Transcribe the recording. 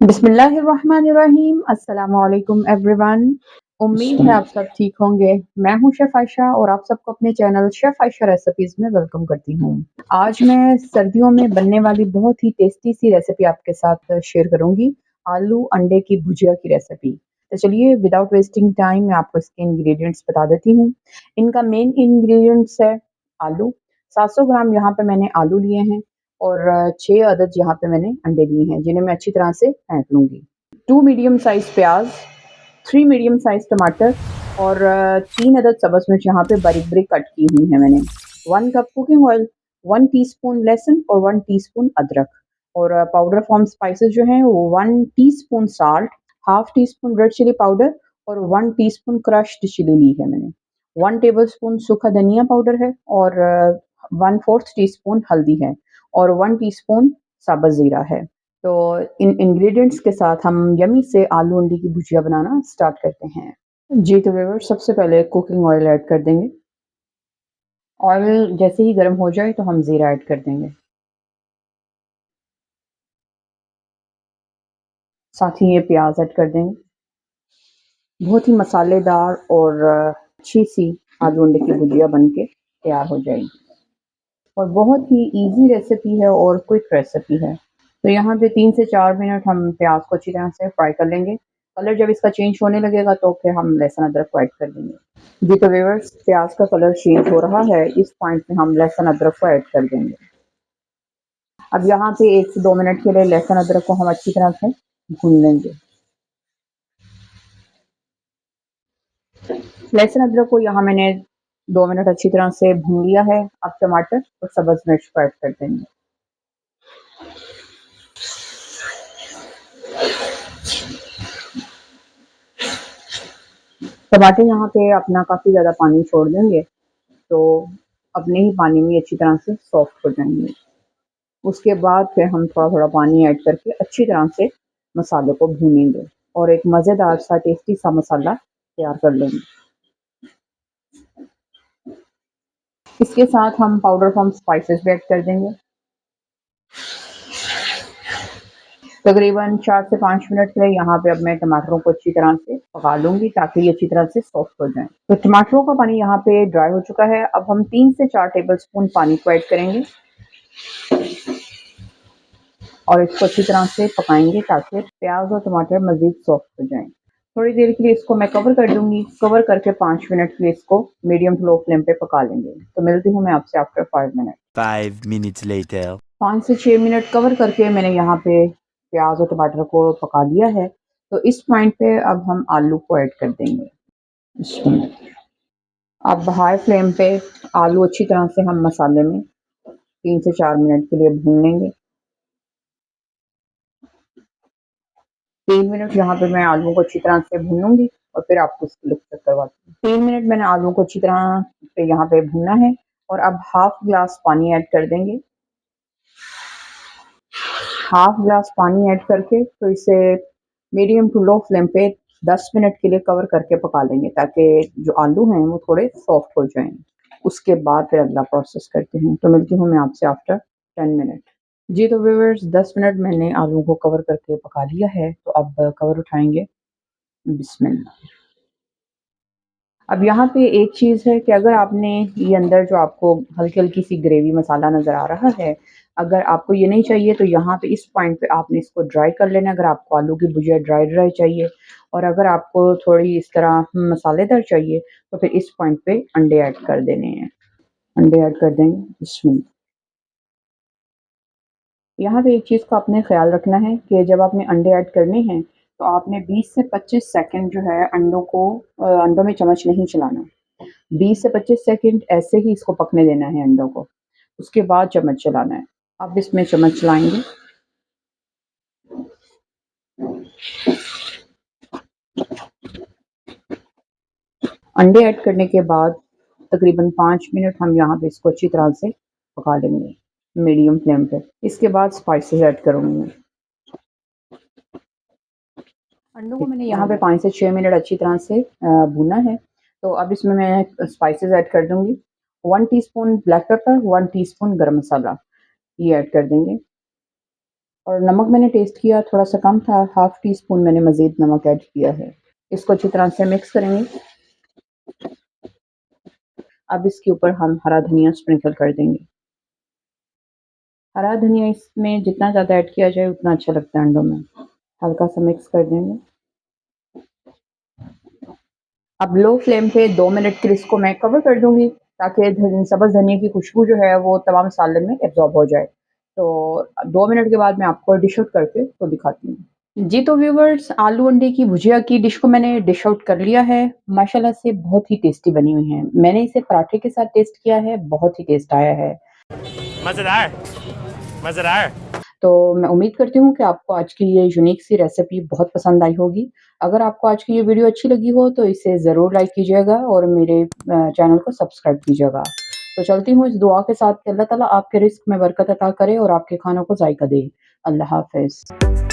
बिस्मिल्लाहिर्रहमानिर्रहीम। अस्सलामुअलैकुम एवरीवन। उम्मीद है आप सब ठीक होंगे। मैं हूं शेफ़ आयशा और आप सबको अपने चैनल शेफ़ आयशा रेसिपीज़ में वेलकम करती हूं। आज मैं सर्दियों में बनने वाली बहुत ही टेस्टी सी रेसिपी आपके साथ शेयर करूंगी, आलू अंडे की भुजिया की रेसिपी। तो चलिए विदाउट वेस्टिंग टाइम मैं आपको इसके इंग्रेडिएंट्स बता देती हूँ। इनका मेन इंग्रेडिएंट्स है आलू। 700 ग्राम यहाँ पे मैंने आलू लिए हैं और 6 अदद यहाँ पे मैंने अंडे लिए हैं, जिन्हें मैं अच्छी तरह से फेंट लूँगी। 2 मीडियम साइज़ प्याज़, 3 मीडियम साइज़ टमाटर और 3 अदद सब्ज़ मिर्च यहाँ पे बारीक-बारीक कट की हुई है मैंने। 1 कप कुकिंग ऑयल, 1 टीस्पून लहसुन और 1 टीस्पून अदरक और पाउडर फॉर्म स्पाइसेस जो हैं वो 1 teaspoon salt, half teaspoon red chili powder और 1 टीस्पून क्रश्ड चिली ली है मैंने। 1 टेबलस्पून सूखा धनिया पाउडर है और 1/4 टीस्पून हल्दी है और 1 टीस्पून साबुत ज़ीरा है। तो इन इंग्रेडिएंट्स के साथ हम यम्मी से आलू अंडे की भुजिया बनाना स्टार्ट करते हैं। जी तो व्यूअर्स, सबसे पहले कुकिंग ऑयल ऐड कर देंगे। ऑयल जैसे ही गर्म हो जाए तो हम ज़ीरा ऐड कर देंगे। साथ ही ये प्याज़ ऐड कर देंगे। बहुत ही मसालेदार और अच्छी सी आलू अंडे की भुजिया बन के तैयार हो जाएगी और बहुत ही ईज़ी रेसिपी है और क्विक रेसिपी है। तो यहाँ पे 3 से 4 मिनट हम प्याज़ को अच्छी तरह से फ्राई कर लेंगे। कलर जब इसका चेंज होने लगेगा तो फिर हम लहसुन अदरक को ऐड कर देंगे। जी तो व्यूअर्स, प्याज़ का कलर चेंज हो रहा है, इस पॉइंट पे हम लहसुन अदरक को ऐड कर देंगे। अब यहाँ पे 1 से 2 मिनट के लिए लहसुन अदरक को हम अच्छी तरह से भून लेंगे। लहसुन अदरक को यहाँ मैंने 2 मिनट अच्छी तरह से भून लिया है। अब टमाटर और सब्ज़ मिर्च को ऐड कर देंगे। टमाटर यहाँ पे अपना काफ़ी ज़्यादा पानी छोड़ देंगे, तो अपने ही पानी में अच्छी तरह से सॉफ्ट हो जाएँगे। उसके बाद फिर हम थोड़ा-थोड़ा पानी ऐड करके अच्छी तरह से मसाले को भूनेंगे और एक मज़ेदार सा टेस्टी सा मसाला तैयार कर लेंगे। इसके साथ हम पाउडर फॉर्म स्पाइसेस भी ऐड कर देंगे। तकरीबन 4 से 5 मिनट के लिए यहाँ पे अब मैं टमाटरों को अच्छी तरह से पका लूँगी ताकि ये अच्छी तरह से सॉफ्ट हो जाएँ। तो टमाटरों का पानी यहाँ पे ड्राई हो चुका है। अब हम 3 से 4 टेबलस्पून पानी को ऐड करेंगे और इसको अच्छी तरह से पकाएँगे ताकि प्याज़ और टमाटर मज़ीद सॉफ्ट हो जाएँ। थोड़ी देर के लिए इसको मैं कवर कर दूँगी। कवर करके 5 मिनट के लिए इसको मीडियम टू लो फ्लेम पे पका लेंगे। तो मिलती हूँ मैं आपसे आफ्टर 5 मिनट। 5 minutes later. 5 से 6 मिनट कवर करके मैंने यहाँ पे प्याज़ और टमाटर को पका लिया है। तो इस पॉइंट पे अब हम आलू को ऐड कर देंगे। इसमें अब हाई फ्लेम पे आलू अच्छी तरह से हम मसाले में 3 से 4 मिनट के लिए भून लेंगे। 3 मिनट यहाँ पे मैं आलू को अच्छी तरह से भूनूँगी और फिर आपको इसकी लुक चेक करवाती हूँ। 3 मिनट मैंने आलू को अच्छी तरह से यहाँ पे भूना है और अब हाफ ग्लास पानी ऐड कर देंगे। हाफ ग्लास पानी ऐड करके तो इसे मीडियम टू लो फ्लेम पे 10 मिनट के लिए कवर करके पका लेंगे ताकि जो आलू हैं वो थोड़े सॉफ्ट हो जाएँ। उसके बाद फिर अगला प्रोसेस करते हैं। तो मिलती हूँ मैं आपसे आफ्टर 10 मिनट। जी तो व्यूअर्स, 10 मिनट मैंने आलू को कवर करके पका लिया है, तो अब कवर उठाएँगे। बिस्मिल्लाह। अब यहाँ पे एक चीज़ है कि अगर आपने ये अंदर जो आपको हल्की-हल्की सी ग्रेवी मसाला नज़र आ रहा है, अगर आपको ये नहीं चाहिए तो यहाँ पे इस पॉइंट पे आपने इसको ड्राई कर लेना है, अगर आपको आलू की भुजिया ड्राई-ड्राई चाहिए और अगर आपको थोड़ी इस तरह मसालेदार चाहिए, तो फिर इस पॉइंट पे अंडे ऐड कर देने हैं। अंडे ऐड कर देंगे, इसमें। यहाँ पे एक चीज़ का आपने ख़्याल रखना है कि जब आपने अंडे ऐड करने हैं, तो आपने 20 से 25 सेकंड जो है अंडों में चम्मच नहीं चलाना। 20 से 25 सेकंड ऐसे ही इसको पकने देना है अंडों को, उसके बाद चम्मच चलाना है। अब इसमें चम्मच चलाएँगे। अंडे ऐड करने के बाद तकरीबन 5 मिनट हम यहाँ पे इसको अच्छी तरह से पका लेंगे, मीडियम फ्लेम पे। इसके बाद स्पाइसेस ऐड करूँगी मैं। अंडों को मैंने यहाँ पे 5 से 6 मिनट अच्छी तरह से भूना है, तो अब इसमें मैं स्पाइसेस ऐड कर दूँगी। 1 टीस्पून ब्लैक पेपर, 1 टीस्पून गरम मसाला, ये ऐड कर देंगे और नमक मैंने टेस्ट किया थोड़ा-सा कम था, हाफ़ टी स्पून मैंने मज़ीद नमक ऐड किया है। इसको अच्छी तरह से मिक्स करेंगे। अब इसके ऊपर हम हरा धनिया स्प्रिंकल कर देंगे। हरा धनिया इसमें जितना ज़्यादा ऐड किया जाए उतना अच्छा लगता है अंडों में। हल्का-सा मिक्स कर देंगे। अब लो फ्लेम पे 2 मिनट के लिए इसको मैं कवर कर दूँगी ताकि सब्ज़ धनिया की खुशबू जो है वो तमाम सालन में एब्ज़ॉर्ब हो जाए। तो 2 मिनट के बाद मैं आपको डिश आउट करके तो दिखाती हूँ। जी, तो व्यूअर्स आलू अंडे की भुजिया की डिश को मैंने डिश आउट कर लिया है। माशाल्लाह से बहुत ही टेस्टी बनी हुई है। मैंने इसे पराठे के साथ टेस्ट किया है, बहुत ही टेस्ट आया है। मज़ेदार, मज़ेदार। तो मैं उम्मीद करती हूँ कि आपको आज की ये यूनिक सी रेसिपी बहुत पसंद आई होगी। अगर आपको आज की ये वीडियो अच्छी लगी हो तो इसे ज़रूर लाइक कीजिएगा और मेरे चैनल को सब्सक्राइब कीजिएगा। तो चलती हूँ इस दुआ के साथ कि अल्लाह ताला आपके रिज़्क़ में बरकत अता करे और आपके खानों को ज़ायक़ा दे। अल्लाह हाफ़िज़।